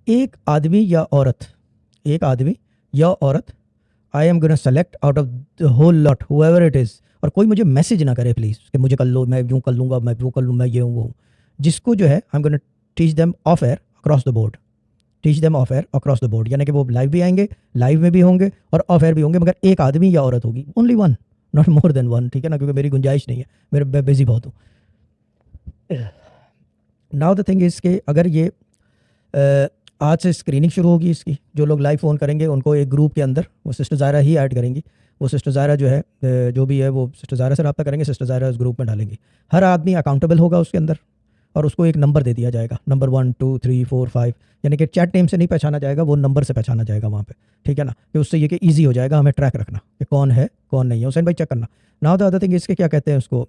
एक आदमी या औरत I am gonna select out of the whole lot however it is, और कोई मुझे मैसेज ना करे प्लीज़ कि मुझे कर लो, मैं यूँ कर लूँगा, मैं वो कर लूँ, मैं ये हूँ वो हूँ। जिसको जो है आई am gonna teach them of air across the board, यानी कि वो लाइव भी आएंगे, लाइव में भी होंगे और ऑफ एयर भी होंगे, मगर एक आदमी या औरत होगी, only one, not more than one, ठीक है ना, क्योंकि मेरी गुंजाइश नहीं है, मैं बिजी बहुत हूँ। नाउ द थिंग इज़ कि अगर ये आज से स्क्रीनिंग शुरू होगी इसकी, जो लोग लाइव फ़ोन करेंगे उनको एक ग्रुप के अंदर वो सिस्टर ज़ायरा ही ऐड करेंगी। वो सिस्टर ज़ायरा जो है जो भी है वो सिस्टर ज़ायरा से रब्ता करेंगे, सिस्टर ज़ायरा उस ग्रुप में डालेंगी। हर आदमी अकाउंटेबल होगा उसके अंदर, और उसको एक नंबर दे दिया जाएगा, नंबर 1 2 3 4 5, यानी कि चैट नेम से नहीं पहचाना जाएगा, वो नंबर से पहचाना जाएगा वहाँ पे, ठीक है ना, कि उससे ये कि ईजी हो जाएगा हमें ट्रैक रखना कि कौन है कौन नहीं है। हुसैन भाई चेक करना। नाउ द अदर थिंग इसके क्या कहते हैं उसको,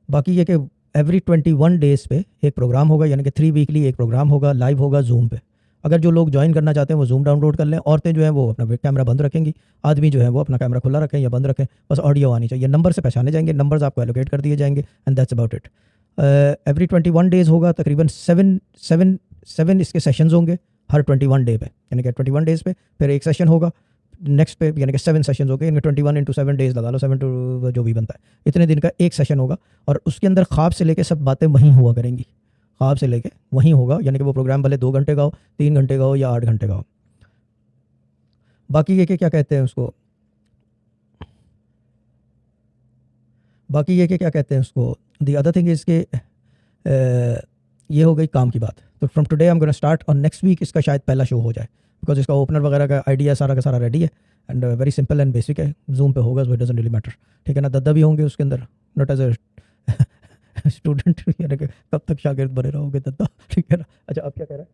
बाकी ये कि एवरी 21 डेज़ पे एक प्रोग्राम होगा, यानी कि 3 वीकली एक प्रोग्राम होगा, लाइव होगा जूम पे। अगर जो लोग ज्वाइन करना चाहते हैं वो जूम डाउनलोड कर लें। औरतें जो हैं वो अपना कैमरा बंद रखेंगी, आदमी जो है वो अपना कैमरा खुला रखें या बंद रखें, बस ऑडियो आनी चाहिए। नंबर से पहचाने जाएंगे, नंबर्स आपको एलोकेट कर दिए जाएंगे, and that's about it. Every 21 days होगा, तकरीबन 7 इसके सेशंस होंगे हर 21 डे पे, यानी कि 21 डेज़ पे फिर एक सेशन होगा, नेक्स्ट पे यानी कि 7 सेशन हो गए, इनमें 21 इंटू 7 डेज़ लगा लो, 7 टू जो भी बनता है, इतने दिन का एक सेशन होगा। और उसके अंदर ख्वाब से लेके सब बातें वहीं हुआ करेंगी, ख्वाब से लेके वहीं होगा, यानी कि वो प्रोग्राम भले 2 घंटे का हो, 3 घंटे का हो या 8 घंटे का हो। बाकी ये कि क्या कहते हैं उसको, दी अदर थिंग इज़ के ये हो गई काम की बात। तो from today I am gonna start, और नेक्स्ट वीक इसका शायद पहला शो हो जाए, बिकॉज इसका ओपनर वगैरह का आइडिया सारा का सारा रेडी है, and very simple and basic है, जूम पे होगा, so it doesn't really matter, ठीक है ना। दद्दा भी होंगे उसके अंदर, नॉट एज ए स्टूडेंट, यानी कि कब तक शागिर्द बने रहोगे दद्दा, ठीक है ना। अच्छा आप क्या कह रहे हैं?